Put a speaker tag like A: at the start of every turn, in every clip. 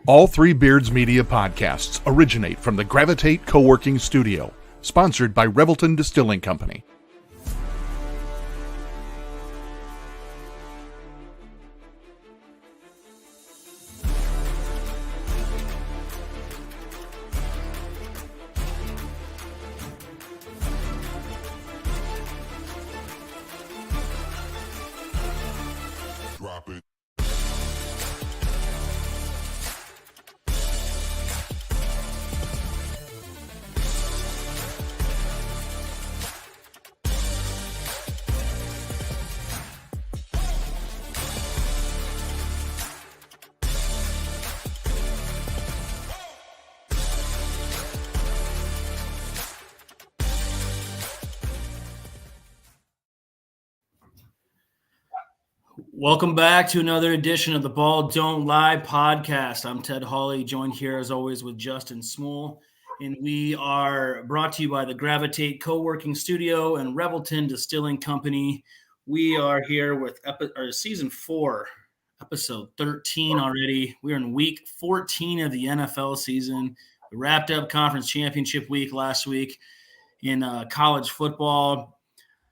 A: All Three Beards Media podcasts originate from the Gravitate Co-working Studio, sponsored by Revelton Distilling Company.
B: Drop it.
C: Welcome back to another edition of the Ball Don't Lie podcast. I'm Ted Hawley, joined here as always with Justin Small, and we are brought to you by the Gravitate Co-working Studio and Revelton Distilling Company. We are here with season 4, episode 13 already. We're in week 14 of the NFL season. We wrapped up conference championship week last week in college football.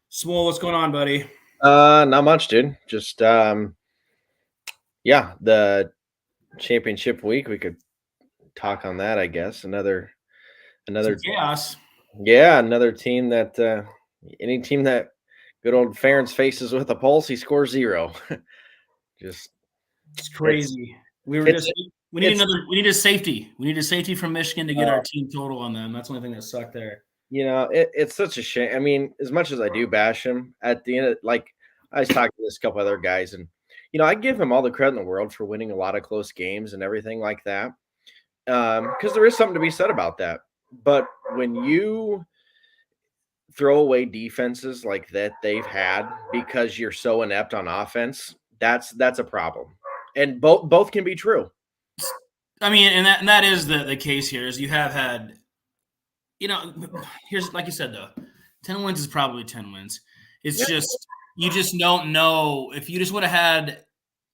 C: Small, what's going on, buddy?
D: Not much, dude. Just the championship week. We could talk on that, I guess. Another
C: Some chaos.
D: Yeah, another team that any team that good old Ferentz faces with a pulse, he scores 0.
C: It's crazy. We need a safety. We need a safety from Michigan to get our team total on them. That's the only thing that sucked there.
D: You know, it's such a shame. I mean, as much as I do bash him, at the end of, like, I was talking to this couple other guys, and I give him all the credit in the world for winning a lot of close games and everything like that, because there is something to be said about that. But when you throw away defenses like that they've had because you're so inept on offense, that's a problem. And both can be true.
C: I mean, and that is the case here. Is you have had. Here's, like you said, though, 10 wins is probably 10 wins. It's just, you just don't know. If you just would have had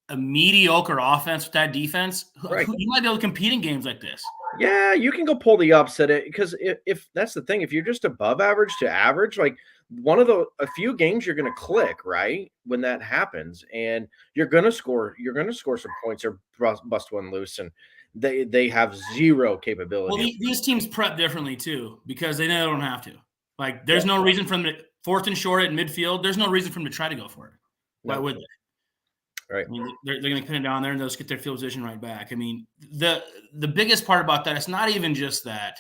C: a mediocre offense with that defense,
D: right,
C: you might be able to compete in games like this.
D: Yeah, you can go pull the upset, because if that's the thing, if you're just above average to average, like a few games you're going to click, right, when that happens, and you're going to score some points or bust one loose, and they have zero capability.
C: Well, these teams prep differently too, because they know they don't have to. Like, there's no reason for them to fourth and short at midfield. There's no reason for them to try to go for it. Why would they?
D: Right.
C: I mean, they're going to pin it down there and they'll just get their field position right back. I mean, the biggest part about that, it's not even just that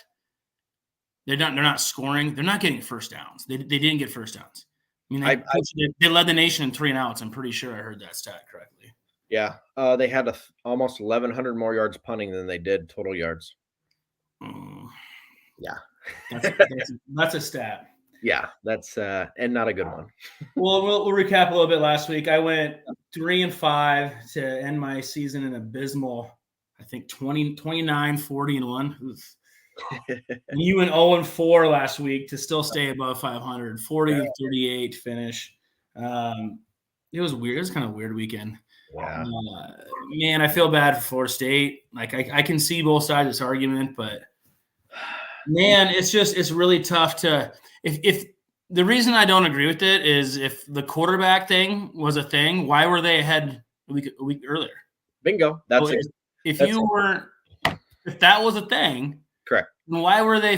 C: they're not scoring. They're not getting first downs. They didn't get first downs. I mean, they led the nation in 3 and outs. I'm pretty sure I heard that stat correctly.
D: Yeah, they had almost 1,100 more yards punting than they did total yards. Yeah,
C: that's a stat.
D: Yeah, that's and not a good one.
C: Well, we'll recap a little bit. Last week, I went 3-5 to end my season in abysmal, I think 29, 40-1. And you went 0-4 last week to still stay above 500, 40-38 finish. It was weird. It was kind of a weird weekend.
D: Yeah.
C: Man, I feel bad for Florida State. Like, I can see both sides of this argument, but man, it's really tough to if the reason I don't agree with it is if the quarterback thing was a thing, why were they ahead a week earlier?
D: Bingo. That's it.
C: If that was a thing,
D: correct.
C: Then why were they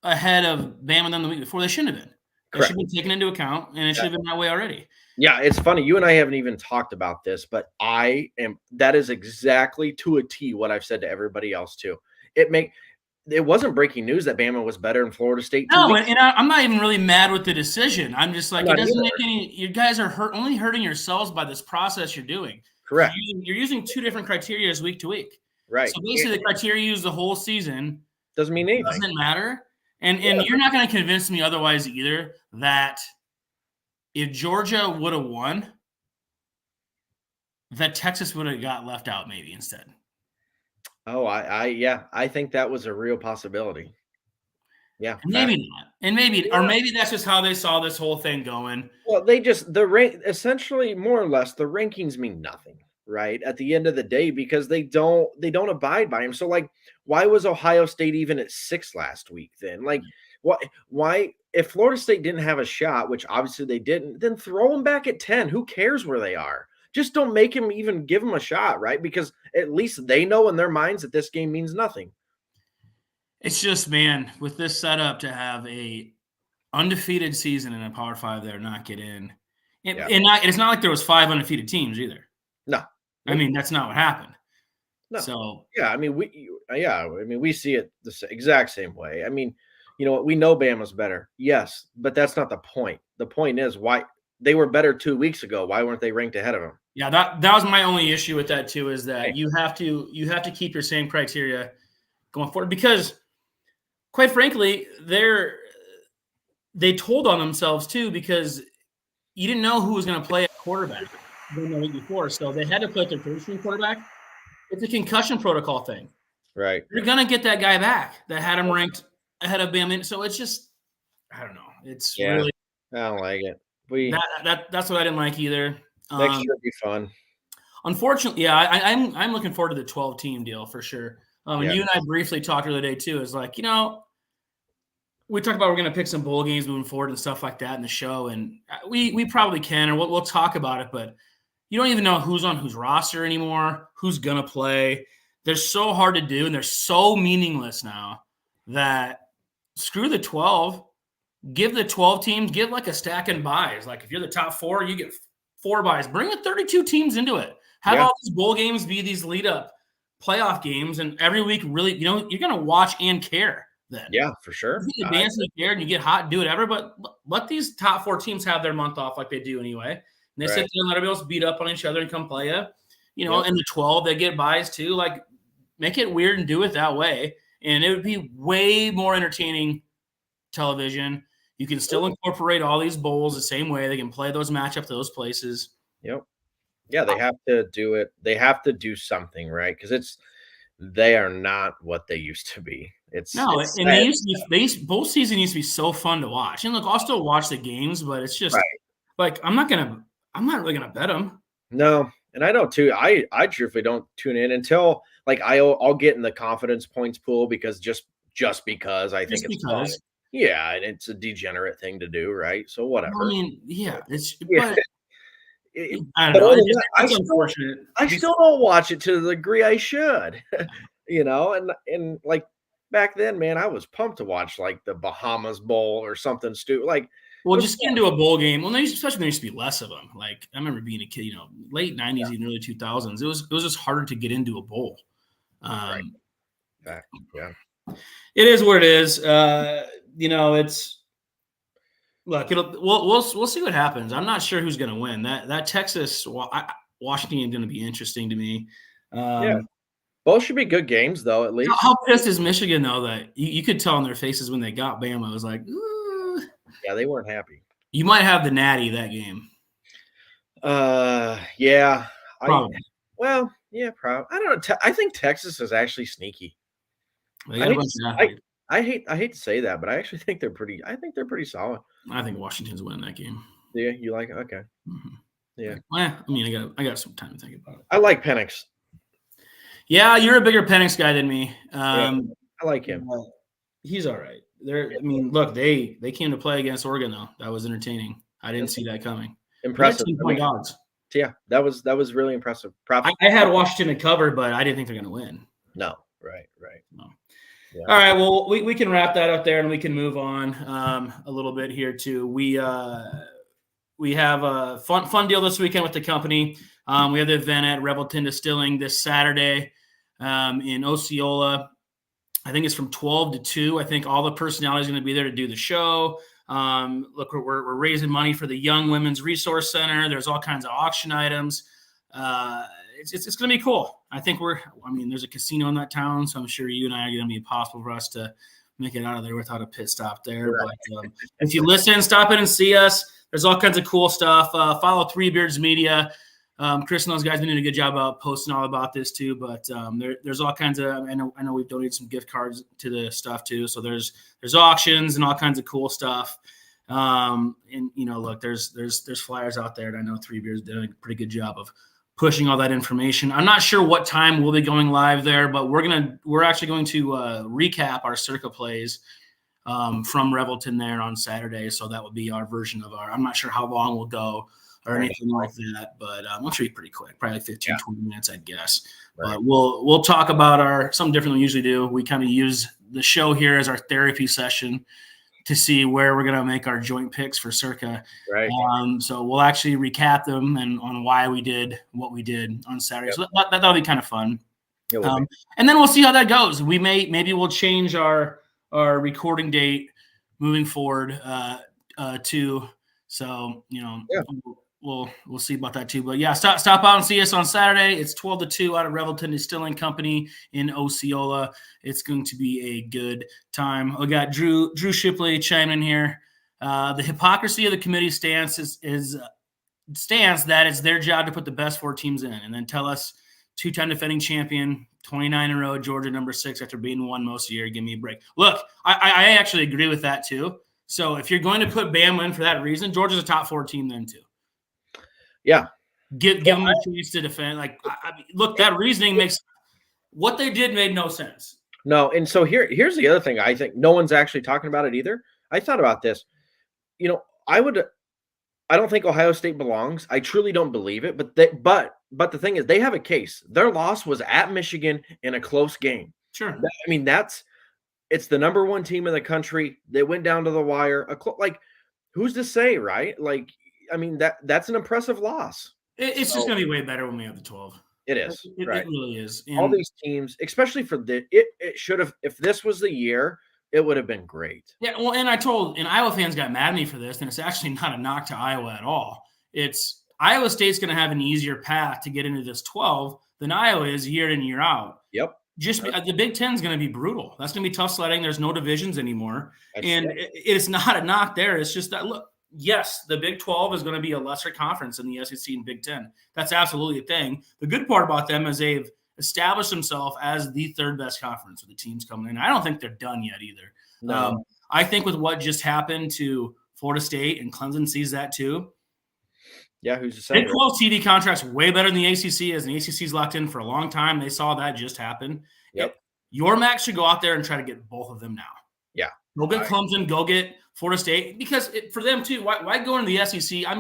C: ahead of Bama them the week before? They shouldn't have been. They should have been taken into account, and it should have been that way already.
D: Yeah, it's funny. You and I haven't even talked about this, but that is exactly to a T what I've said to everybody else too. It wasn't breaking news that Bama was better in Florida State.
C: No, and I'm not even really mad with the decision. I'm just like, it doesn't make any. You guys are only hurting yourselves by this process you're doing.
D: Correct.
C: You're using 2 different criteria week to week.
D: Right.
C: So basically, the criteria you use the whole season
D: doesn't mean anything.
C: Doesn't matter. And you're not going to convince me otherwise either that if Georgia would have won, that Texas would have got left out maybe instead.
D: Oh, I think that was a real possibility. Yeah,
C: maybe not, and maybe that's just how they saw this whole thing going.
D: Well, essentially more or less the rankings mean nothing, right, at the end of the day, because they don't abide by him. So, like, why was Ohio State even at 6 last week then? Like, why if Florida State didn't have a shot, which obviously they didn't, then throw them back at 10. Who cares where they are? Just don't make him even give them a shot, right? Because at least they know in their minds that this game means nothing.
C: It's just, man, with this setup to have a undefeated season in a Power 5 there not get in. And it's not like there was 5 undefeated teams either.
D: No.
C: I mean, that's not what happened.
D: No.
C: So
D: yeah, I mean, we see it the exact same way. I mean, you know what? We know Bama's better. Yes, but that's not the point. The point is why they were better 2 weeks ago. Why weren't they ranked ahead of them?
C: Yeah, that was my only issue with that too, is that you have to keep your same criteria going forward, because quite frankly, they told on themselves too, because you didn't know who was going to play at quarterback the week before, so they had to put their third-string quarterback. It's a concussion protocol thing.
D: Right.
C: You're going to get that guy back that had him ranked ahead of Bama. So it's just, I don't know. It's really,
D: I don't like it.
C: That's what I didn't like either.
D: Next year will be fun.
C: Unfortunately, yeah, I'm looking forward to the 12-team deal for sure. And you and I briefly talked the other day too. Is like, we talked about we're going to pick some bowl games moving forward and stuff like that in the show, and we probably can, or we'll talk about it. But you don't even know who's on whose roster anymore, who's going to play. They're so hard to do, and they're so meaningless now that screw the 12. Give the 12 teams, give like a stack and buys. Like if you're the top 4, you get 4 buys. Bring the 32 teams into it. Have all these bowl games be these lead-up playoff games, and every week really, you're going to watch and care then. Yeah,
D: for sure.
C: You advance and care and you get hot, do whatever, but let these top 4 teams have their month off like they do anyway. And they sit there and let everybody else beat up on each other and come play you. And the 12, they get buys too. Like, make it weird and do it that way. And it would be way more entertaining television. You can still incorporate all these bowls the same way. They can play those matchups to those places.
D: Yep. Yeah, they have to do it. They have to do something, right? Because they are not what they used to be.
C: They used to be, bowl season used to be so fun to watch. And look, I'll still watch the games, but it's just like I'm not really gonna bet them.
D: No, and I don't too. I truthfully don't tune in until like I'll get in the confidence points pool because just because I think it's fun. Yeah, and it's a degenerate thing to do, right? So whatever.
C: I mean, it's
D: I don't know.
C: It's unfortunate.
D: I still don't watch it to the degree I should, and like back then, man, I was pumped to watch like the Bahamas Bowl or something stupid. Like,
C: just get into a bowl game. Well, especially there used to be less of them. Like I remember being a kid, late 90s, even early 2000s. It was just harder to get into a bowl.
D: Right.
C: Yeah. It is what it is. It's look. We'll see what happens. I'm not sure who's going to win. That Texas Washington is going to be interesting to me.
D: Both should be good games, though. At least.
C: How pissed is Michigan though that you could tell in their faces when they got Bama? It was like, ooh.
D: Yeah, they weren't happy.
C: You might have the natty that game.
D: Yeah.
C: Probably.
D: Probably. I don't know. I think Texas is actually sneaky. I hate to say that, but I actually think they're pretty. I think they're pretty solid.
C: I think Washington's winning that game.
D: Yeah, you like it? Okay.
C: Mm-hmm.
D: Yeah.
C: Well, I mean, I got some time to think about it.
D: I like Penix.
C: Yeah, you're a bigger Penix guy than me.
D: I like him.
C: He's all right. Look, they came to play against Oregon though. That was entertaining. I didn't see that coming.
D: Impressive.
C: 10-point odds.
D: Yeah, that was really impressive.
C: I had Washington covered, but I didn't think they're going to win.
D: No, right.
C: No.
D: Yeah.
C: All right, well, we can wrap that up there, and we can move on a little bit here too. We have a fun deal this weekend with the company. We have the event at Revelton Distilling this Saturday in Osceola. I think it's from 12 to 2. I think all the personnel is going to be there to do the show. Look, we're raising money for the Young Women's Resource Center. There's all kinds of auction items. It's going to be cool. I think there's a casino in that town, so I'm sure you and I are going to be possible for us to make it out of there without a pit stop there. Right. But if you listen, stop in and see us. There's all kinds of cool stuff. Follow Three Beards Media. Chris and those guys have been doing a good job about posting all about this too. But there's all kinds of. I know we've donated some gift cards to the stuff too. So there's auctions and all kinds of cool stuff. And look, there's flyers out there, and I know Three Beards did a pretty good job of pushing all that information. I'm not sure what time we'll be going live there, but we're actually going to recap our Circa plays from Revelton there on Saturday. So that will be our version of I'm not sure how long we'll go or anything like that, but we'll be pretty quick, probably 15, 20 minutes, I'd guess.
D: Right.
C: But we'll talk about something different than we usually do. We kind of use the show here as our therapy session to see where we're going to make our joint picks for Circa.
D: Right.
C: So we'll actually recap them and on why we did what we did on Saturday.
D: Yep.
C: So that'll be kind of fun.
D: And
C: and then we'll see how that goes. Maybe we'll change our recording date moving forward too. So, we'll see about that too. But yeah, stop out and see us on Saturday. It's 12 to 2 out of Revelton Distilling Company in Osceola. It's going to be a good time. We got Drew Shipley chiming in here. The hypocrisy of the committee stance is that it's their job to put the best 4 teams in and then tell us 2-time defending champion, 29 in a row, Georgia number 6 after being 1 most of the year. Give me a break. Look, I actually agree with that too. So if you're going to put Bama in for that reason, Georgia's a top 4 team then too.
D: Yeah.
C: Give them a chance to defend. Look, that reasoning makes what they did made no sense.
D: No, and so here's the other thing. I think no one's actually talking about it either. I thought about this. I don't think Ohio State belongs. I truly don't believe it. But the thing is, they have a case. Their loss was at Michigan in a close game.
C: Sure.
D: It's the number 1 team in the country. They went down to the wire. Who's to say, right? That's an impressive loss.
C: It's just going to be way better when we have the 12.
D: It is.
C: It really is.
D: All these teams, especially for it should have, if this was the year, it would have been great.
C: Yeah, well, and Iowa fans got mad at me for this, and it's actually not a knock to Iowa at all. It's Iowa State's going to have an easier path to get into this 12 than Iowa is year in, year out.
D: Yep.
C: The Big Ten is going to be brutal. That's going to be tough sledding. There's no divisions anymore. It's not a knock there. It's just that, look, yes, the Big 12 is going to be a lesser conference than the SEC and Big 10. That's absolutely a thing. The good part about them is they've established themselves as the 3rd best conference with the teams coming in. I don't think they're done yet either.
D: No.
C: I think with what just happened to Florida State, and Clemson sees that too.
D: Yeah, who's to say?
C: Big 12 TV contracts way better than the ACC, as the ACC's locked in for a long time. They saw that just happen.
D: Yep.
C: Your Max should go out there and try to get both of them now.
D: Yeah.
C: Go get Clemson, go get Florida State, because for them too, why go into the SEC? I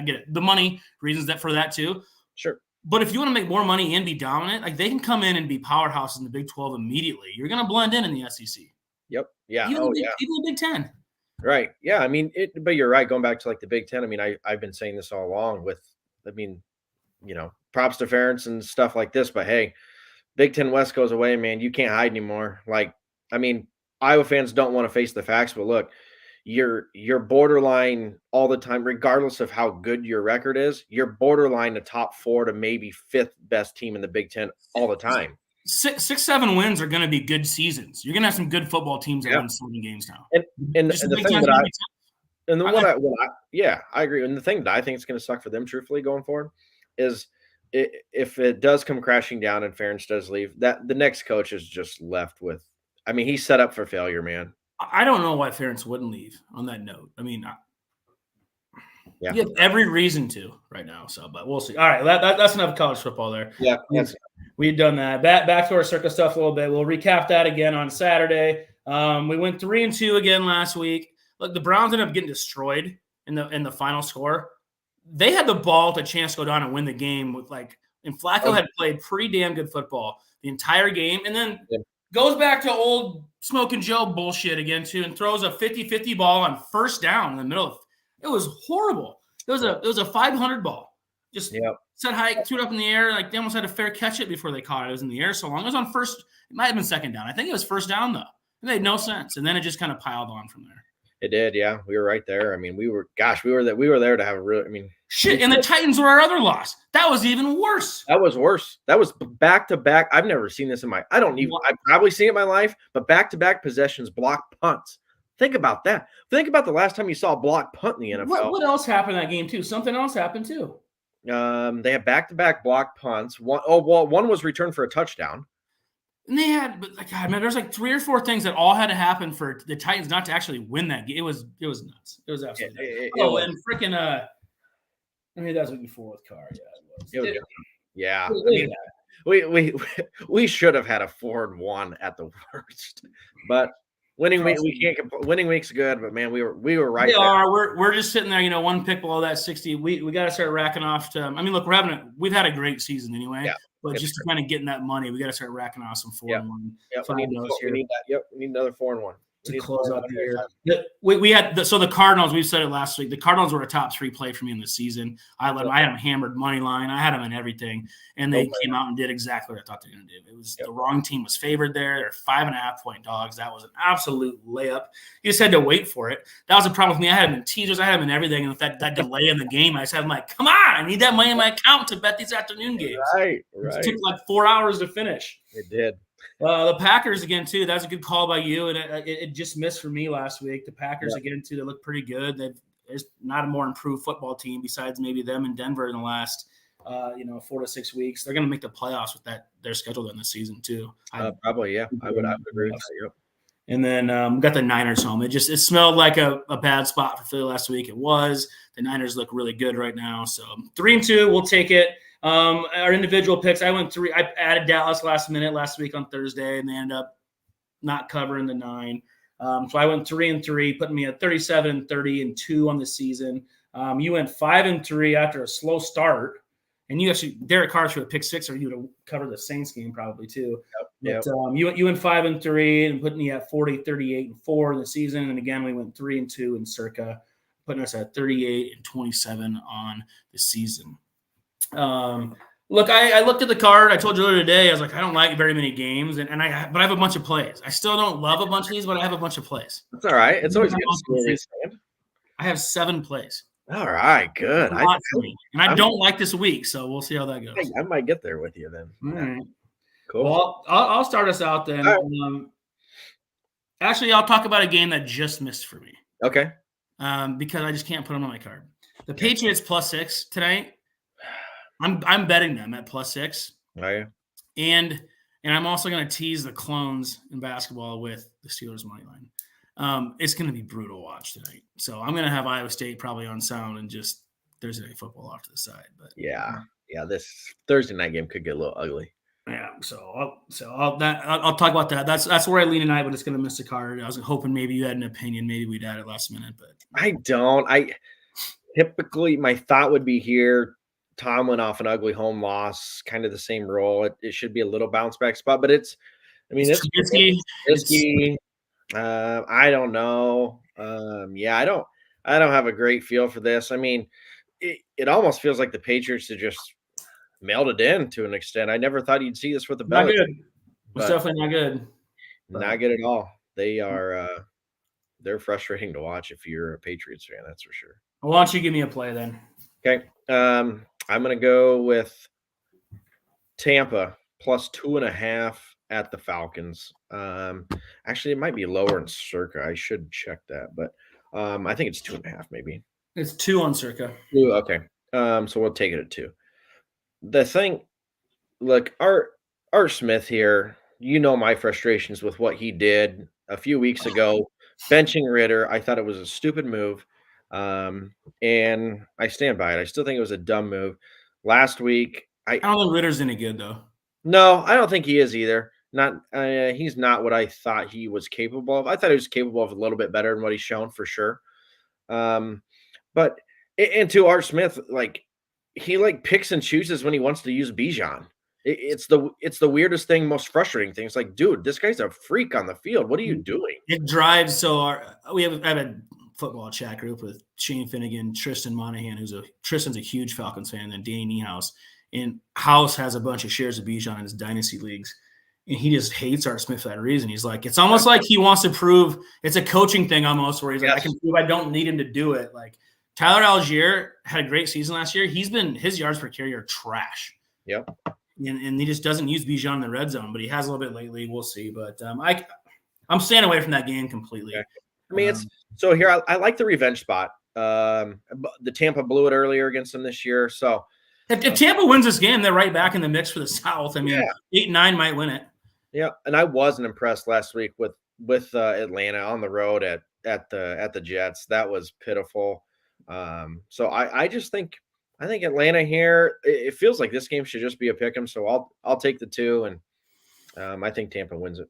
C: get it. The money reasons for that too.
D: Sure.
C: But if you want to make more money and be dominant, they can come in and be powerhouses in the Big 12 immediately. You're going to blend in the SEC.
D: Yep. Yeah.
C: Even the Big 10.
D: Right. Yeah. But you're right. Going back to the Big 10. I've been saying this all along props to Ferentz and stuff like this, but hey, Big 10 West goes away, man. You can't hide anymore. Iowa fans don't want to face the facts, but look, you're borderline all the time, regardless of how good your record is. You're borderline the top 4 to maybe 5th best team in the Big 10 all the time.
C: 6-7 wins are going to be good seasons. You're going to have some good football teams that win 7 games now.
D: And the thing I agree. And the thing that I think is going to suck for them, truthfully, going forward, is if it does come crashing down and Ferentz does leave, that the next coach is just left with. He's set up for failure, man.
C: I don't know why Ferentz wouldn't leave on that note.
D: Yeah.
C: You have every reason to right now. So, but we'll see. All right, that's enough college football there.
D: Yeah,
C: we've done that. Back to our Circa stuff a little bit. We'll recap that again on Saturday. We went 3-2 again last week. Look, the Browns ended up getting destroyed in the final score. They had the ball to chance to go down and win the game and Flacco had played pretty damn good football the entire game, and then goes back to old Smoking Joe bullshit again too, and throws a 50-50 ball on first down in the middle of. It was horrible. It was a 500 ball. Just set high, threw it up in the air. They almost had a fair catch it before they caught it. It was in the air so long. It was on first. It might have been second down. I think it was first down though. It made no sense, and then it just kind of piled on from there.
D: It did, yeah. We were right there. We were there to have a real.
C: Shit. And the Titans were our other loss. That was even worse.
D: That was worse. That was back to back. I've never seen this I've probably seen it in my life, but back to back possessions, blocked punts. Think about that. Think about the last time you saw a blocked punt in the NFL.
C: What else happened in that game too? Something else happened too.
D: They had back to back blocked punts. One was returned for a touchdown.
C: And they had, there's 3 or 4 things that all had to happen for the Titans not to actually win that game. It was nuts. It was absolutely nuts. And freaking, maybe that was before with Carr. Yeah, it was.
D: Yeah.
C: Look
D: I
C: at
D: mean,
C: that.
D: we should have had a 4-1 at the worst, but we can't winning week's good, but man, we were right
C: They
D: there.
C: are. We're just sitting there, one pick below that 60. We got to start racking off to. I mean, look, we've had a great season anyway.
D: Yeah,
C: But just to kind of getting that money, we got to start racking off some 4-1.
D: Yep, we need that. Yep, we need another 4-1
C: to close out the year. We had so the Cardinals. We said it last week. The Cardinals were a top 3 play for me in the season. I had them hammered money line. I had them in everything, and they came out and did exactly what I thought they were going to do. It was the wrong team was favored there. They're 5.5-point dogs. That was an absolute layup. You just had to wait for it. That was a problem with me. I had them in teasers. I had them in everything. And with that delay in the game, I just had them like, come on, I need that money in my account to bet these afternoon games.
D: Right.
C: It took like 4 hours to finish.
D: It did.
C: The Packers again too. That's a good call by you, and it just missed for me last week. The Packers again too. They look pretty good. There's not a more improved football team besides maybe them in Denver in the last 4 to 6 weeks. They're going to make the playoffs with their schedule in the season too.
D: Probably, yeah. I would agree with that. Yep.
C: And then we got the Niners home. It smelled like a bad spot for Philly last week. It was. The Niners look really good right now. So 3-2, we'll take it. Our individual picks, I went 3. I added Dallas last week on Thursday, and they ended up not covering the 9. So I went 3-3, putting me at 37-30-2 on the season. You went 5-3 after a slow start, and you actually Derek Carr should have picked 6, or you would have covered the Saints game probably too.
D: Yep.
C: But you went 5-3 and putting me at 40-38-4 in the season, and again we went 3-2 in circa, putting us at 38-27 on the season. Look, I looked at the card. I told you earlier today, I was like, I don't like very many games, but I have a bunch of plays. I still don't love a bunch of these, but I have a bunch of plays.
D: That's all right. It's always good to see.
C: I have 7 plays.
D: All right, good.
C: I don't like this week, so we'll see how that goes.
D: I might get there with you then.
C: All right.
D: Cool.
C: Well, I'll start us out then. Right. Actually, I'll talk about a game that just missed for me.
D: Okay.
C: Because I just can't put them on my card. The Patriots +6 tonight. I'm betting them at +6.
D: Are you?
C: And I'm also going to tease the clones in basketball with the Steelers money line. It's going to be brutal to watch tonight. So I'm going to have Iowa State probably on sound and just Thursday night football off to the side. But
D: yeah, this Thursday night game could get a little ugly.
C: Yeah, I'll talk about that. That's where I lean tonight, but it's going to miss the card. I was hoping maybe you had an opinion. Maybe we'd add it last minute, but
D: I don't. Typically my thought would be here. Tomlin off an ugly home loss, kind of the same role. It should be a little bounce back spot, but it's risky. I don't know. I don't have a great feel for this. I mean, it almost feels like the Patriots have just mailed it in to an extent. I never thought you'd see this with the Belichick.
C: Not good. It's definitely not good.
D: Not good at all. They are they're frustrating to watch if you're a Patriots fan, that's for sure.
C: Why don't you give me a play then?
D: Okay. I'm going to go with Tampa +2.5 at the Falcons. Actually, it might be lower in circa. I should check that, but I think it's 2.5 maybe.
C: It's 2 on circa.
D: 2, okay. So we'll take it at 2. The thing, look, Art Smith here, my frustrations with what he did a few weeks ago, benching Ritter. I thought it was a stupid move. And I stand by it. I still think it was a dumb move. Last week,
C: I don't think Ritter's any good though.
D: No, I don't think he is either. He's not what I thought he was capable of. I thought he was capable of a little bit better than what he's shown for sure. But to Art Smith, he picks and chooses when he wants to use Bijan. It's the weirdest thing, most frustrating thing. It's like, dude, this guy's a freak on the field. What are you doing?
C: It drives I have a football chat group with Shane Finnegan, Tristan Monahan, Tristan's a huge Falcons fan, and then Danny Niehaus. And House has a bunch of shares of Bijan in his dynasty leagues. And he just hates Art Smith for that reason. He's like, it's almost like he wants to prove it's a coaching thing almost, where he's like, I can prove I don't need him to do it. Like Tyler Algier had a great season last year. His yards per carry are trash.
D: Yep.
C: And he just doesn't use Bijan in the red zone, but he has a little bit lately. We'll see. But I'm staying away from that game completely.
D: Okay. I mean, so here I like the revenge spot. The Tampa blew it earlier against them this year. So
C: if Tampa wins this game, they're right back in the mix for the South. I mean, 8-9 might win it.
D: Yeah, and I wasn't impressed last week with Atlanta on the road at the Jets. That was pitiful. So I just think I think Atlanta here. It feels like this game should just be a pick 'em. So I'll take the 2, and I think Tampa wins it.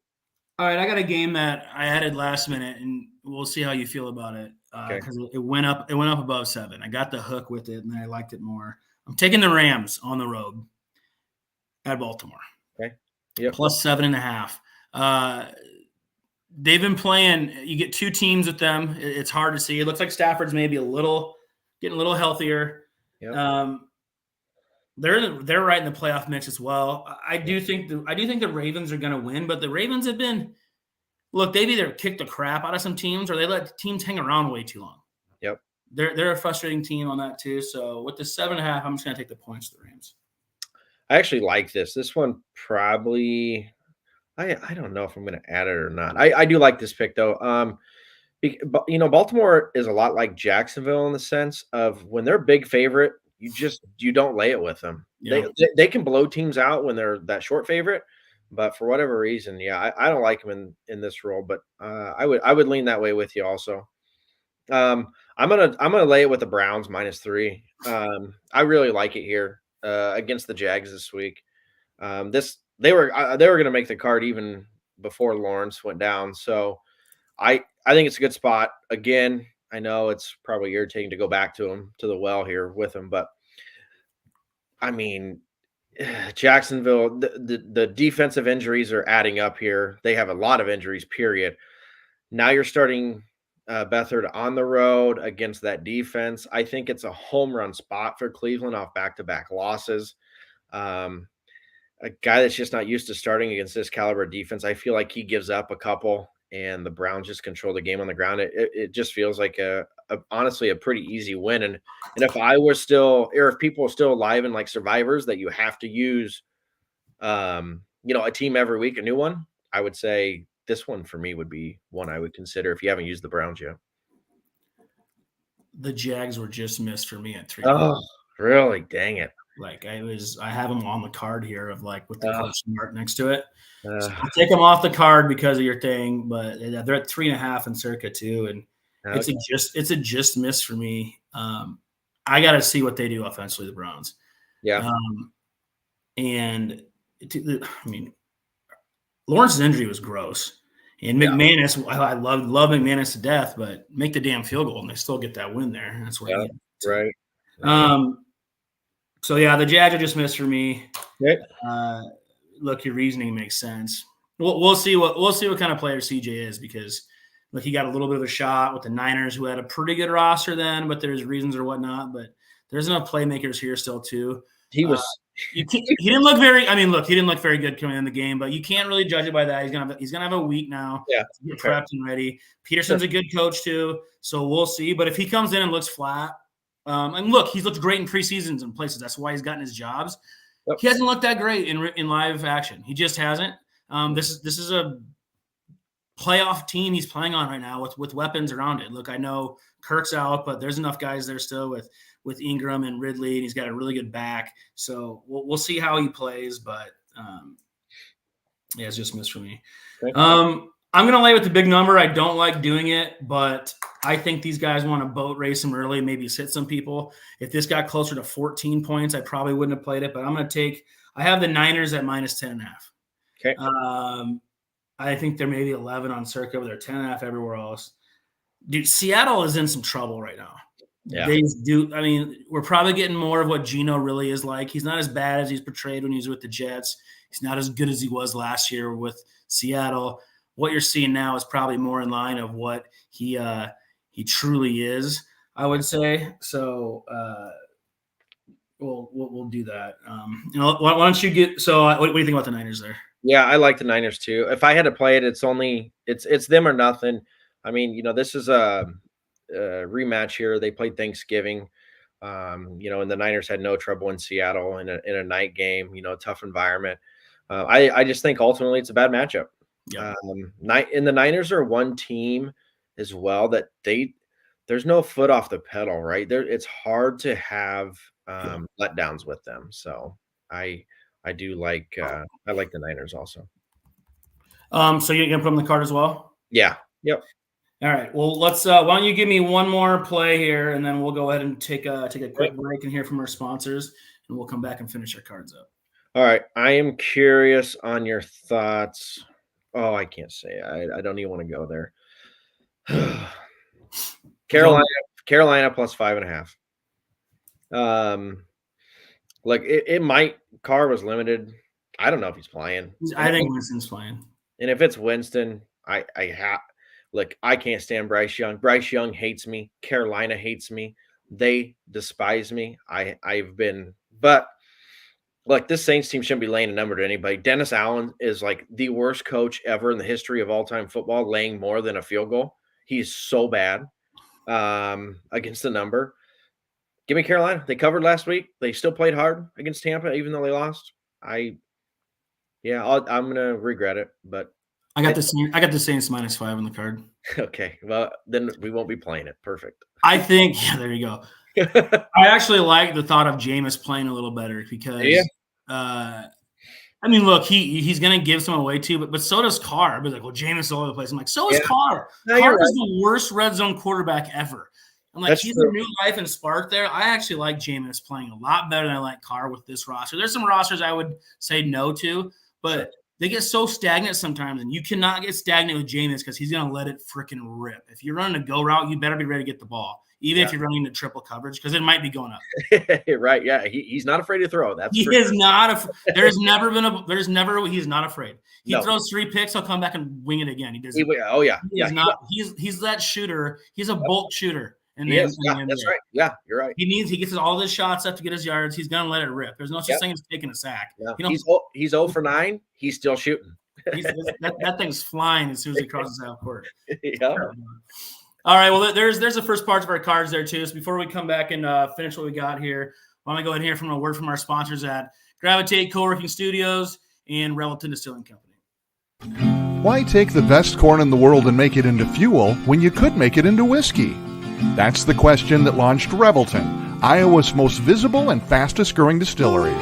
C: All right, I got a game that I added last minute, and we'll see how you feel about it
D: Okay.
C: because it went up. It went up above 7. I got the hook with it, and I liked it more. I'm taking the Rams on the road at Baltimore.
D: Okay. Yep.
C: Plus 7.5. They've been playing. You get 2 teams with them. It's hard to see. It looks like Stafford's maybe getting a little healthier.
D: Yep.
C: They're right in the playoff mix as well. I do think the Ravens are going to win, but the Ravens have been they've either kicked the crap out of some teams or they let teams hang around way too long.
D: Yep.
C: They're a frustrating team on that too. So with the 7.5, I'm just going to take the points to the Rams.
D: I actually like this. This one probably. I don't know if I'm going to add it or not. I do like this pick though. Baltimore is a lot like Jacksonville in the sense of when they're a big favorite, you don't lay it with them.
C: Yeah.
D: They can blow teams out when they're that short favorite, but for whatever reason, I don't like them in this role. But I would lean that way with you also. I'm gonna lay it with the Browns -3. I really like it here against the Jags this week. They were going to make the card even before Lawrence went down. So I think it's a good spot. Again, I know it's probably irritating to go back to the well here with him, but I mean, Jacksonville, the defensive injuries are adding up here. They have a lot of injuries, period. Now you're starting Beathard on the road against that defense. I think it's a home run spot for Cleveland off back-to-back losses. A guy that's just not used to starting against this caliber defense, I feel like he gives up a couple, and the Browns just control the game on the ground. It just feels like honestly a pretty easy win. And if I were still, or if people are still alive and like survivors that you have to use, a team every week, a new one, I would say this one for me would be one I would consider if you haven't used the Browns yet.
C: The Jags were just missed for me at 3.
D: Oh, really? Dang it.
C: Like I have them on the card here of like with the question mark next to it. So I'll take them off the card because of your thing, but they're at 3.5 in circa too, and it's a just miss for me. I got to see what they do offensively, the Browns.
D: Yeah,
C: Lawrence's injury was gross, and McManus. I love McManus to death, but make the damn field goal and they still get that win there. That's where
D: right.
C: So the Jags are just missed for me.
D: Okay.
C: Look, your reasoning makes sense. We'll see what kind of player CJ is because he got a little bit of a shot with the Niners, who had a pretty good roster then, but there's reasons or whatnot. But there's enough playmakers here still too.
D: He was.
C: He didn't look very. I mean, look, he didn't look very good coming in the game, but you can't really judge it by that. He's gonna have a week now.
D: Yeah,
C: get prepped and ready. Peterson's a good coach too, so we'll see. But if he comes in and looks flat. And look, he's looked great in preseasons and places. That's why he's gotten his jobs. Yep. He hasn't looked that great in live action. He just hasn't. This is a playoff team he's playing on right now with weapons around it. Look, I know Kirk's out, but there's enough guys there still with Ingram and Ridley, and he's got a really good back. So we'll see how he plays, but it's just missed for me. Okay. I'm going to lay with the big number. I don't like doing it, but I think these guys want to boat race them early, maybe sit some people. If this got closer to 14 points, I probably wouldn't have played it, but I'm going to I have the Niners at -10.5.
D: Okay.
C: I think they're maybe 11 on circa, but they're 10.5 everywhere else. Dude, Seattle is in some trouble right now.
D: Yeah.
C: We're probably getting more of what Geno really is like. He's not as bad as he's portrayed when he was with the Jets. He's not as good as he was last year with Seattle. What you're seeing now is probably more in line of what he truly is, I would say. So we'll do that. Why don't you get? So what do you think about the Niners there?
D: Yeah, I like the Niners too. If I had to play it, it's them or nothing. I mean, this is a rematch here. They played Thanksgiving. And the Niners had no trouble in Seattle in a night game. Tough environment. I just think ultimately it's a bad matchup.
C: Yeah.
D: And the Niners are one team as well that there's no foot off the pedal, right? It's hard to have letdowns with them. So I do like I like the Niners also.
C: So you're gonna put them on the card as well?
D: Yeah. Yep.
C: All right. Well, let's. Why don't you give me one more play here, and then we'll go ahead and take a quick break and hear from our sponsors, and we'll come back and finish our cards up.
D: All right. I am curious on your thoughts. Oh, I can't say. I don't even want to go there. Carolina plus 5.5. Like it might. Carr was limited. I don't know if he's playing.
C: I think Winston's playing.
D: And if it's Winston, I can't stand Bryce Young. Bryce Young hates me. Carolina hates me. They despise me. But like this Saints team shouldn't be laying a number to anybody. Dennis Allen is like the worst coach ever in the history of all-time football, laying more than a field goal. He's so bad against the number. Give me Carolina. They covered last week. They still played hard against Tampa, even though they lost. I'm gonna regret it, but
C: I got the Saints -5 on the card.
D: Okay, well then we won't be playing it. Perfect.
C: I think there you go. I actually like the thought of Jameis playing a little better because I mean, look, he's gonna give some away too, but so does Carr. But like, well, Jameis all over the place. I'm like, so is Carr.
D: No,
C: Carr is the worst red zone quarterback ever. I'm like, he's a new life and spark there. I actually like Jameis playing a lot better than I like Carr with this roster. There's some rosters I would say no to, but they get so stagnant sometimes, and you cannot get stagnant with Jameis because he's going to let it freaking rip. If you're running a go route, you better be ready to get the ball, even if you're running into triple coverage, because it might be going up.
D: Right, yeah. He's not afraid to throw.
C: He's not he's not afraid. He throws 3 picks, he'll come back and wing it again. He doesn't. He's that shooter. He's a bulk shooter.
D: That's right. Yeah, you're right.
C: He gets all his shots up to get his yards. He's gonna let it rip. There's no such thing as taking a sack.
D: Yeah. He's 0 for 9. He's still shooting.
C: that thing's flying as soon as he crosses half court.
D: Yeah.
C: All right. Well, there's the first parts of our cards there too. So before we come back and finish what we got here, why don't I go ahead and hear from a word from our sponsors at Gravitate Co-working Studios and Revelton Distilling Company.
A: Why take the best corn in the world and make it into fuel when you could make it into whiskey? That's the question that launched Revelton, Iowa's most visible and fastest growing distillery.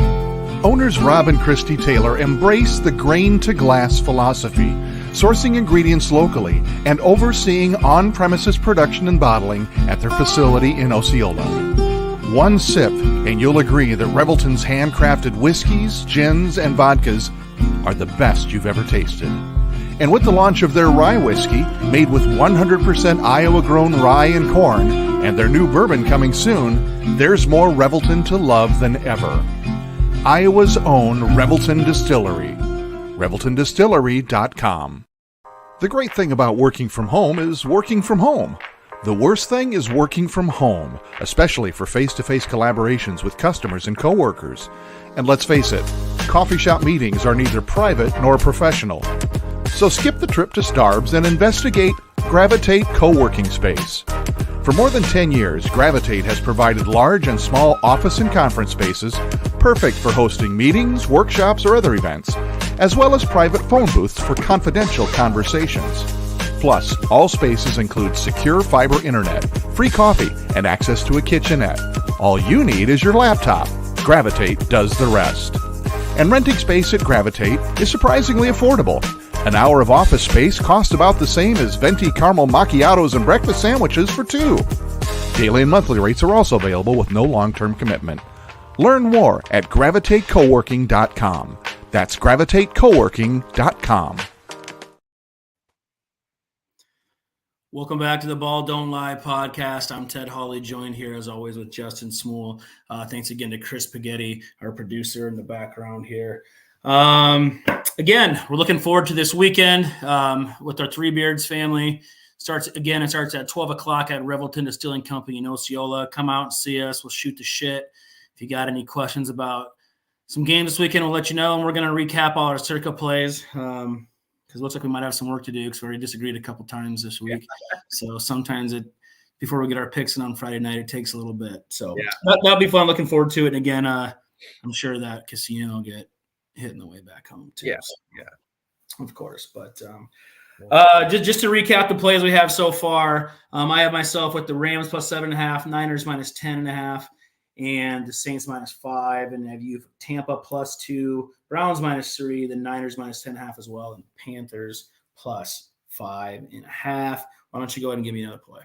A: Owners Rob and Christy Taylor embrace the grain-to-glass philosophy, sourcing ingredients locally and overseeing on-premises production and bottling at their facility in Osceola. One sip and you'll agree that Revelton's handcrafted whiskeys, gins, and vodkas are the best you've ever tasted. And with the launch of their rye whiskey, made with 100% Iowa-grown rye and corn, and their new bourbon coming soon, there's more Revelton to love than ever. Iowa's own Revelton Distillery. ReveltonDistillery.com. The great thing about working from home is working from home. The worst thing is working from home, especially for face-to-face collaborations with customers and coworkers. And let's face it, coffee shop meetings are neither private nor professional. So skip the trip to Starbs and investigate Gravitate Co-working Space. For more than 10 years, Gravitate has provided large and small office and conference spaces perfect for hosting meetings, workshops, or other events, as well as private phone booths for confidential conversations. Plus, all spaces include secure fiber internet, free coffee, and access to a kitchenette. All you need is your laptop. Gravitate does the rest. And renting space at Gravitate is surprisingly affordable. An hour of office space costs about the same as venti caramel macchiatos and breakfast sandwiches for 2. Daily and monthly rates are also available with no long-term commitment. Learn more at gravitatecoworking.com. That's gravitatecoworking.com.
C: Welcome back to the Ball Don't Lie podcast. I'm Ted Hawley, joined here as always with Justin Smool. Thanks again to Chris Spaghetti, our producer in the background here. Again, we're looking forward to this weekend with our Three Beards family. It starts at 12 o'clock at Revelton Distilling Company in Osceola. Come out and see us. We'll shoot the shit. If you got any questions about some games this weekend, we'll let you know. And we're going to recap all our circa plays because it looks like we might have some work to do because we already disagreed a couple times this week. So sometimes before we get our picks in on Friday night, it takes a little bit. So that'll be fun. Looking forward to it. And again, I'm sure that casino will get hitting the way back home too.
D: Yeah,
C: so, of course. But just to recap the plays we have so far, I have myself with the Rams plus 7.5, Niners minus 10.5, and the Saints minus 5, and have you Tampa plus 2, Browns minus 3, the Niners minus 10.5 as well, and Panthers plus 5.5. Why don't you go ahead and give me another play?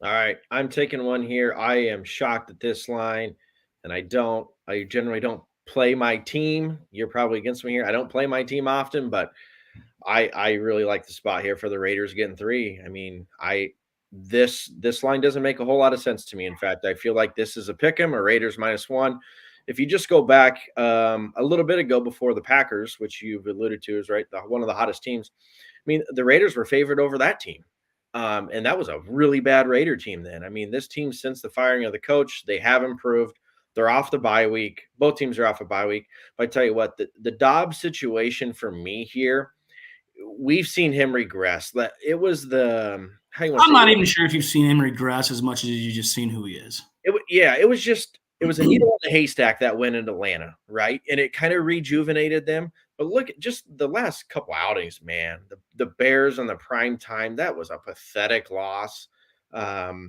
D: All right, I'm taking one here. I am shocked at this line, and I generally don't play my team. You're probably against me here. I don't play my team often, but I really like the spot here for the Raiders getting 3. I mean, this line doesn't make a whole lot of sense to me. In fact, I feel like this is a pick 'em, a Raiders -1. If you just go back a little bit ago before the Packers, which you've alluded to is one of the hottest teams. I mean, the Raiders were favored over that team. And that was a really bad Raider team then. I mean, this team, since the firing of the coach, they have improved. They're off the bye week. Both teams are off a bye week. But I tell you what, the Dobbs situation for me here, we've seen him regress. It was the
C: I'm not even sure if you've seen him regress as much as you just seen who he is.
D: It was a needle in the haystack that went in Atlanta, right? And it kind of rejuvenated them. But look at just the last couple outings, man. The Bears on the prime time, that was a pathetic loss. I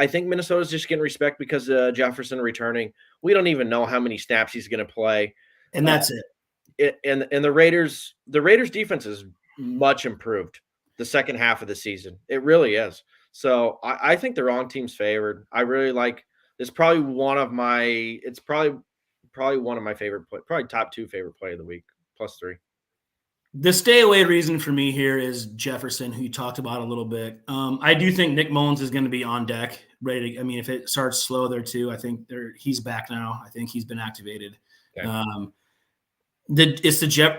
D: think Minnesota's just getting respect because Jefferson returning. We don't even know how many snaps he's going to play.
C: And that's it.
D: And the Raiders defense is much improved the second half of the season. It really is. So I think the wrong team's favored. I really like this. Probably one of my favorite probably top 2 favorite play of the week, +3.
C: The stay away reason for me here is Jefferson, who you talked about a little bit. I do think Nick Mullins is going to be on deck, ready to. I mean, if it starts slow there too, I think he's back now. I think he's been activated. Okay.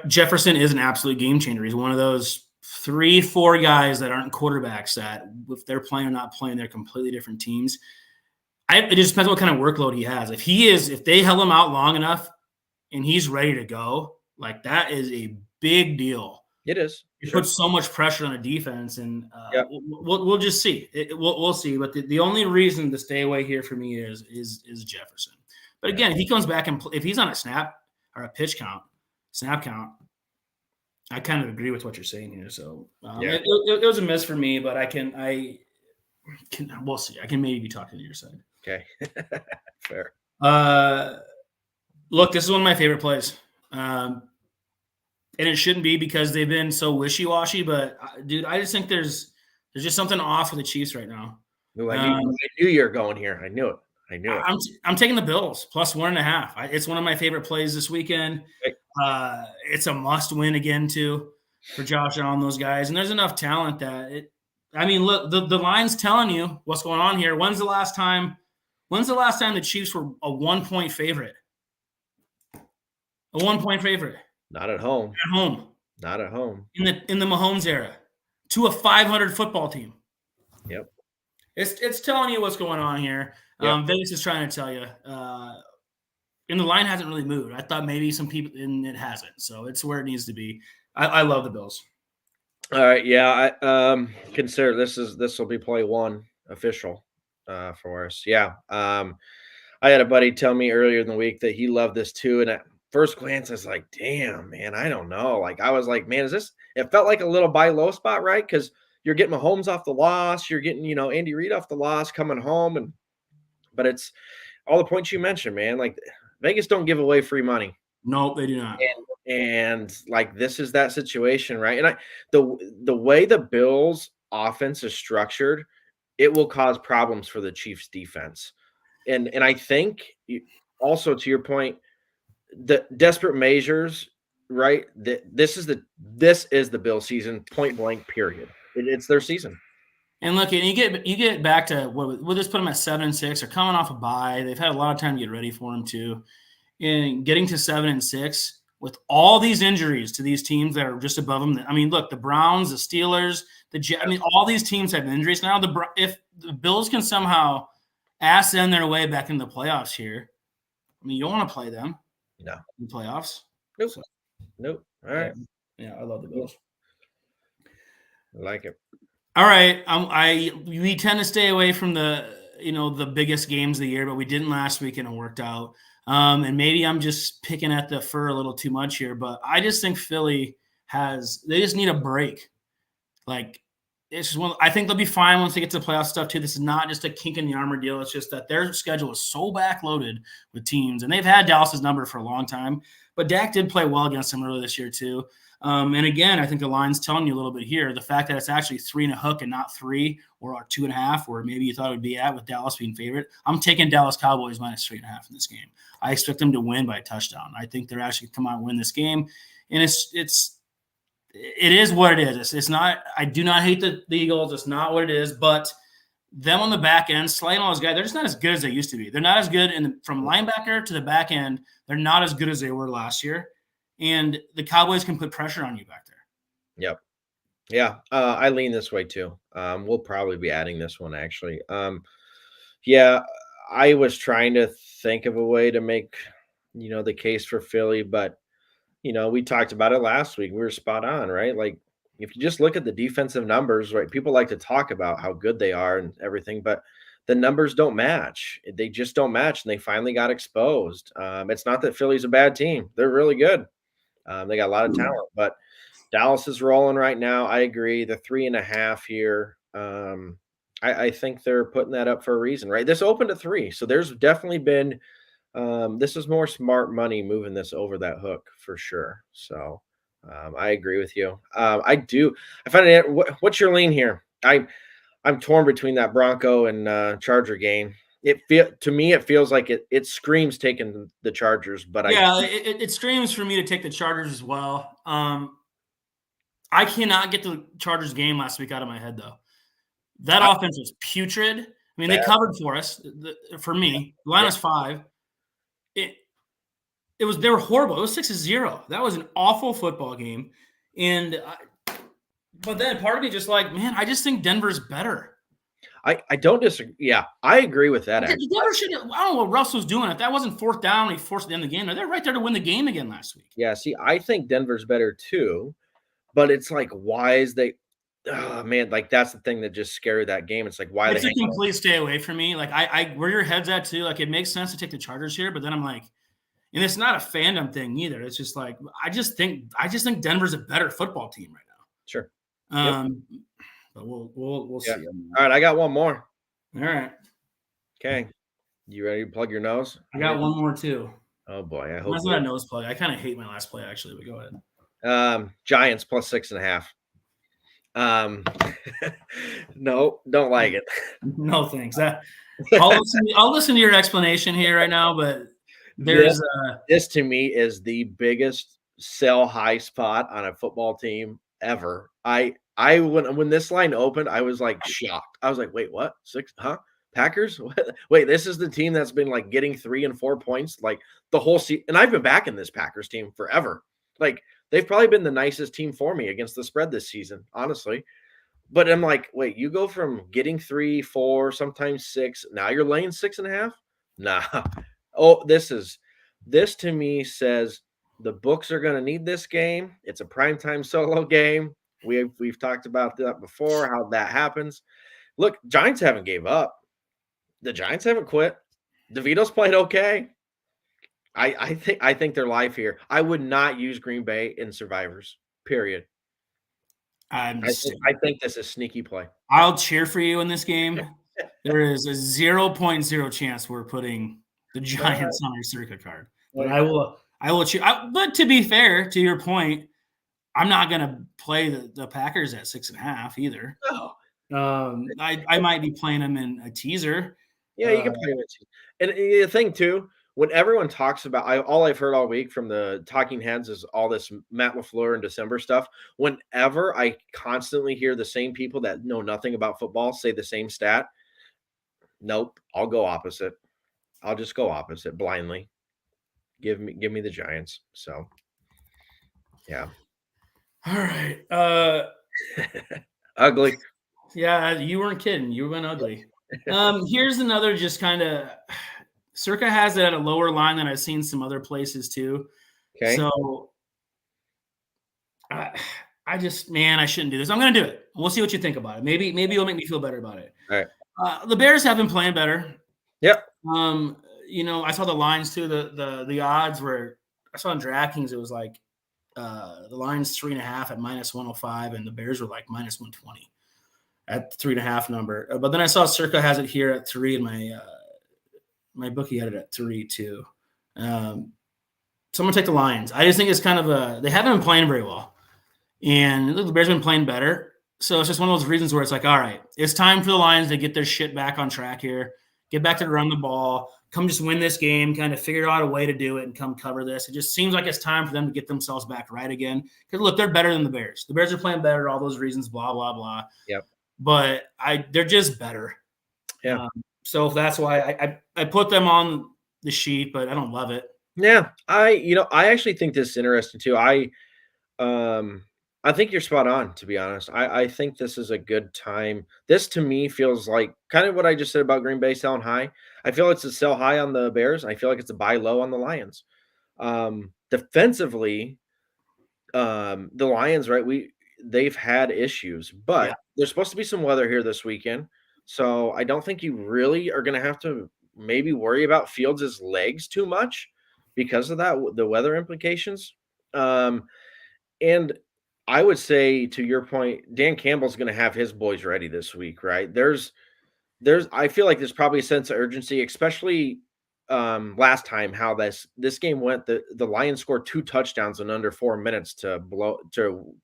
C: Jefferson is an absolute game changer. He's one of those 3-4 guys that aren't quarterbacks that, if they're playing or not playing, they're completely different teams. It just depends what kind of workload he has. If they held him out long enough and he's ready to go, like that is a big deal.
D: It is.
C: It puts so much pressure on a defense, and we'll just see. We'll see. But the only reason to stay away here for me is Jefferson. But again, if he comes back and if he's on a snap or a snap count, I kind of agree with what you're saying here. So it was a miss for me, but we'll see. I can maybe be talking to your side.
D: Okay. Fair.
C: Look, this is one of my favorite plays. And it shouldn't be because they've been so wishy-washy, but dude, I just think there's just something off with the Chiefs right now.
D: I knew you were going here. I knew it.
C: I'm taking the Bills +1.5. It's one of my favorite plays this weekend. It's a must win again too for Josh Allen, those guys. And there's enough talent that look, the line's telling you what's going on here. When's the last time the Chiefs were a 1-point favorite? A 1-point favorite.
D: Not at home.
C: At home.
D: Not at home.
C: In the Mahomes era, to a 500 football team.
D: Yep.
C: It's telling you what's going on here. Yep. Vegas is trying to tell you. And the line hasn't really moved. I thought maybe some people, and it hasn't. So it's where it needs to be. I love the Bills.
D: All right. Yeah. I consider this will be play 1 official for us. Yeah. I had a buddy tell me earlier in the week that he loved this too. And at first glance, I was like, damn, man, I don't know. Like, I was like, man, it felt like a little buy low spot, right? Because you're getting Mahomes off the loss. You're getting, Andy Reid off the loss coming home. But it's all the points you mentioned, man. Like, Vegas don't give away free money.
C: No, they do not.
D: And like, this is that situation, right? And the way the Bills offense is structured, it will cause problems for the Chiefs defense. And I think also, to your point, the desperate measures, right? This is the Bills season, point blank, period. It's their season.
C: And look, and you get back to we'll just put them at 7-6. They're coming off a bye. They've had a lot of time to get ready for them too. And getting to 7-6 with all these injuries to these teams that are just above them. I mean, look, the Browns, the Steelers, all these teams have injuries now. If the Bills can somehow ascend their way back into the playoffs here, I mean, you don't want to play them.
D: No.
C: In the playoffs.
D: Nope. Nope. All right.
C: Yeah, I love the Bills.
D: I like it.
C: All right. We tend to stay away from the biggest games of the year, but we didn't last week and it worked out. And maybe I'm just picking at the fur a little too much here, but I just think Philly they just need a break. Like, it's just I think they'll be fine once they get to the playoff stuff too. This is not just a kink in the armor deal. It's just that their schedule is so backloaded with teams, and they've had Dallas's number for a long time. But Dak did play well against them earlier this year too. And again, I think the line's telling you a little bit here. The fact that it's actually 3 and a hook and not 3 or 2.5, or maybe you thought it would be at with Dallas being favorite. I'm taking Dallas Cowboys minus 3.5 in this game. I expect them to win by a touchdown. I think they're actually come out and win this game. And it is what it is. It's not. I do not hate the Eagles. It's not what it is. But them on the back end, slaying all those guys, they're just not as good as they used to be. They're not as good from linebacker to the back end. They're not as good as they were last year. And the Cowboys can put pressure on you back there.
D: Yep. Yeah, I lean this way too. We'll probably be adding this one actually. Yeah, I was trying to think of a way to make, the case for Philly, but we talked about it last week. We were spot on, right? Like if you just look at the defensive numbers, right? People like to talk about how good they are and everything, but the numbers don't match. They just don't match, and they finally got exposed. It's not that Philly's a bad team; they're really good. They got a lot of talent, but Dallas is rolling right now. I agree. The 3.5 here. I think they're putting that up for a reason, right? This opened at 3, so there's definitely been. This is more smart money moving this over that hook for sure. So I agree with you. I find it. What's your lean here? I'm torn between that Bronco and Charger game. To me it feels like it screams taking the Chargers, but
C: it screams for me to take the Chargers as well. I cannot get the Chargers game last week out of my head though. That offense was putrid. I mean, they covered for us. For me, the line was 5. They were horrible. It was 6-0. That was an awful football game. But then part of me just like, man, I just think Denver's better.
D: I don't disagree. Yeah, I agree with that.
C: Denver I don't know what Russ was doing. If that wasn't 4th down, he forced it in the game. They're right there to win the game again last week.
D: Yeah, see, I think Denver's better too, but it's like, why is they? Oh man, like that's the thing that just scared that game. It's like, why
C: it's a complete stay away from me. Like I where your head's at too. Like it makes sense to take the Chargers here, but then I'm like, and it's not a fandom thing either. It's just like I just think Denver's a better football team right now.
D: Sure.
C: But we'll see.
D: All right, I got one more.
C: All right.
D: Okay. You ready to plug your nose?
C: I got one more too.
D: Oh boy, I hope
C: that's not a nose plug. I kind of hate my last play actually, but go ahead.
D: Giants plus 6.5. No, don't like it.
C: No, thanks. I'll listen to your explanation here right now, but
D: this to me is the biggest sell high spot on a football team ever. When this line opened, I was like shocked. I was like, wait, what? 6? Huh? Packers? What? Wait, this is the team that's been like getting 3 and 4 points like the whole season. And I've been backing this Packers team forever. Like they've probably been the nicest team for me against the spread this season, honestly. But I'm like, wait, you go from getting 3, 4, sometimes 6. Now you're laying 6.5? Nah. Oh, this to me says the books are going to need this game. It's a primetime solo game. We've talked about that before, how that happens. Look, Giants haven't gave up. The Giants haven't quit. DeVito's played okay. I think they're live here. I would not use Green Bay in survivors, period. I think this is sneaky play.
C: I'll cheer for you in this game. There is a 0.0 chance we're putting the Giants on your circuit card. But I will cheer. But to be fair, to your point, I'm not going to play the Packers at 6.5 either.
D: No.
C: I might be playing them in a teaser.
D: Yeah, you can play them in a teaser. And the thing too, when everyone talks about, all I've heard all week from the talking heads is all this Matt LaFleur and December stuff. Whenever I constantly hear the same people that know nothing about football say the same stat, nope, I'll go opposite. I'll just go opposite blindly. Give me the Giants. So, yeah.
C: All right.
D: Ugly.
C: Yeah, you weren't kidding. You went ugly. Here's another just kind of Circa has it at a lower line than I've seen some other places too.
D: Okay.
C: So I shouldn't do this. I'm going to do it. We'll see what you think about it. Maybe it'll make me feel better about it.
D: All right.
C: The Bears have been playing better.
D: Yep.
C: I saw the lines too. The odds were, I saw on DraftKings, it was like the line's 3.5 at -105, and the Bears were like -120 at 3.5 number. But then I saw Circa has it here at 3, and my bookie had it at 3 too. someone take the Lions. I just think it's kind of they haven't been playing very well. And the Bears have been playing better. So it's just one of those reasons where it's like, all right, it's time for the Lions to get their shit back on track here, get back to run the ball, come just win this game, kind of figure out a way to do it and come cover this. It just seems like it's time for them to get themselves back right again. Because, look, they're better than the Bears. The Bears are playing better, all those reasons, blah, blah, blah.
D: Yep.
C: But they're just better.
D: Yeah.
C: So that's why I put them on the sheet, but I don't love it.
D: Yeah. I actually think this is interesting too. I think you're spot on, to be honest. I think this is a good time. This to me feels like kind of what I just said about Green Bay selling high. I feel it's a sell high on the Bears. And I feel like it's a buy low on the Lions. Defensively, the Lions, right? They've had issues, but there's supposed to be some weather here this weekend. So I don't think you really are going to have to maybe worry about Fields' legs too much because of that, the weather implications. And I would say, to your point, Dan Campbell's going to have his boys ready this week, right? I feel like there's probably a sense of urgency, especially last time how this game went. The Lions scored 2 touchdowns in under 4 minutes to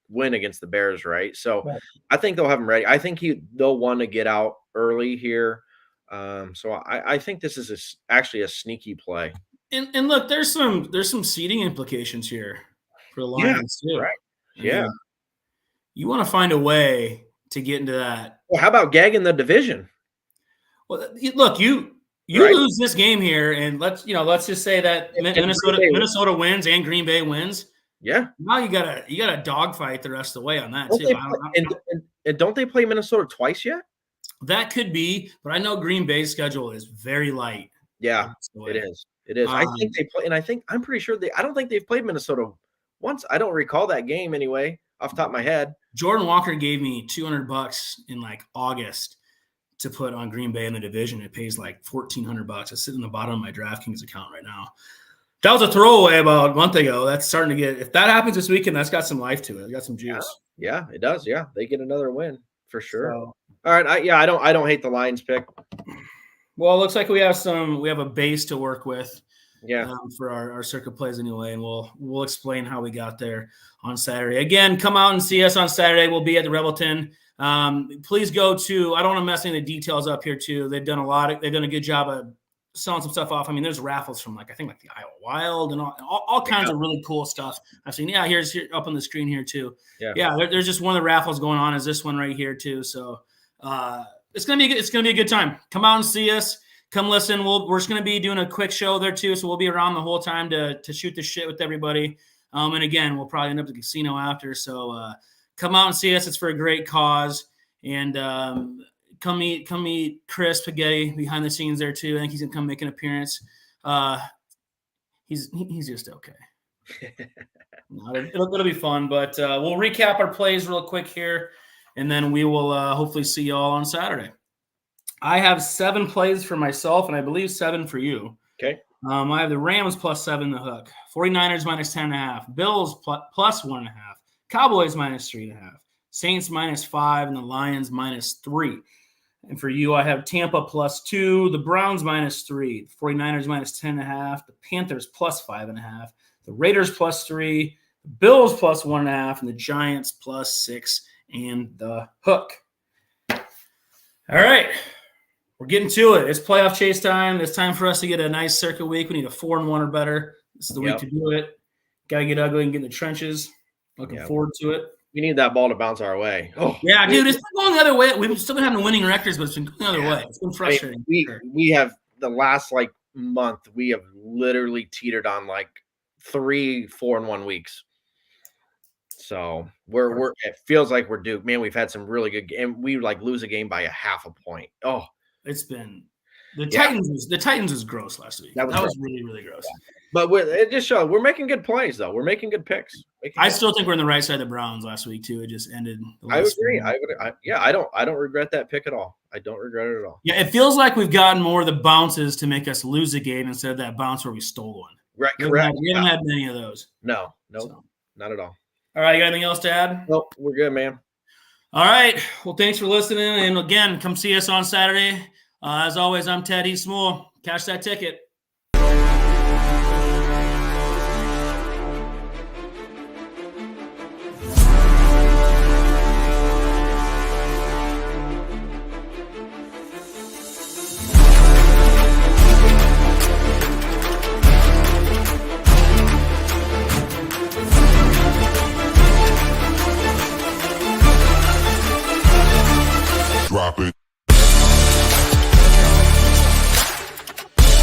D: win against the Bears, right? So I think they'll have him ready. I think they'll want to get out early here. So I think this is actually a sneaky play.
C: And look, there's some seeding implications here for the Lions too.
D: Right. Yeah.
C: You want to find a way to get into that.
D: Well, how about gagging the division?
C: Well, look, you lose this game here, and let's just say that Minnesota wins and Green Bay wins.
D: Yeah.
C: Now you gotta dogfight the rest of the way on that too.
D: And don't they play Minnesota twice yet?
C: That could be, but I know Green Bay's schedule is very light.
D: Yeah, it is. It is. I think they play, and I'm pretty sure I don't think they've played Minnesota once. I don't recall that game anyway, off the top of my head.
C: Jordan Walker gave me $200 in like August to put on Green Bay in the division. It pays like $1,400. It's sitting in the bottom of my DraftKings account right now. That was a throwaway about a month ago. That's starting to get, if that happens this weekend, that's got some life to it. It got some juice.
D: Yeah, it does. Yeah, they get another win for sure. So, all right. I don't hate the Lions pick.
C: Well, it looks like we have a base to work with.
D: Yeah.
C: For our circuit plays anyway, and we'll explain how we got there on Saturday. Again, come out and see us on Saturday. We'll be at the Rebelton. Please go to. I don't want to mess any of the details up here too. They've done a good job of selling some stuff off. I mean, there's raffles from I think the Iowa Wild and all kinds of really cool stuff I've seen. Yeah, here's up on the screen here too. Yeah. There's just one of the raffles going on is this one right here too. So it's gonna be a good time. Come out and see us. Come listen. We're just going to be doing a quick show there too, so we'll be around the whole time to shoot the shit with everybody. And again, we'll probably end up at the casino after. So come out and see us. It's for a great cause. And come meet Chris Spaghetti behind the scenes there too. I think he's gonna come make an appearance. He's just okay. It'll be fun. But we'll recap our plays real quick here, and then we will hopefully see you all on Saturday. I have 7 plays for myself, and I believe 7 for you.
D: Okay.
C: I have the Rams +7 the hook, 49ers -10.5, Bills plus 1.5, Cowboys -3.5, Saints -5, and the Lions -3. And for you, I have Tampa +2, the Browns -3, the 49ers -10.5, the Panthers +5.5, the Raiders +3, the Bills +1.5, and the Giants +6, and the hook. All right. We're getting to it. It's playoff chase time. It's time for us to get a nice circuit week. We need a 4-1 or better. This is the week to do it. Got to get ugly and get in the trenches. Looking forward to it.
D: We need that ball to bounce our way. Oh,
C: yeah, dude. It's been going the other way. We've still been having winning records, but it's been going the other way. It's been frustrating.
D: We have the last month. We have literally teetered on 3 4-1 weeks. So it feels like we're due. Man, we've had some really good games. We lose a game by a half a point. Oh.
C: It's been the Titans was gross last week. That was really, really gross.
D: But it just showed we're making good plays though. We're making good picks.
C: I still think we're on the right side of the Browns last week too. It just ended.
D: I would agree. I don't regret that pick at all. I don't regret it at all.
C: Yeah, it feels like we've gotten more of the bounces to make us lose a game instead of that bounce where we stole one.
D: Right, correct.
C: We haven't had many of those.
D: No, not at all.
C: All right, you got anything else to add?
D: Nope, we're good, man.
C: All right. Well, thanks for listening. And again, come see us on Saturday. As always, I'm Ted Small. Cash that ticket.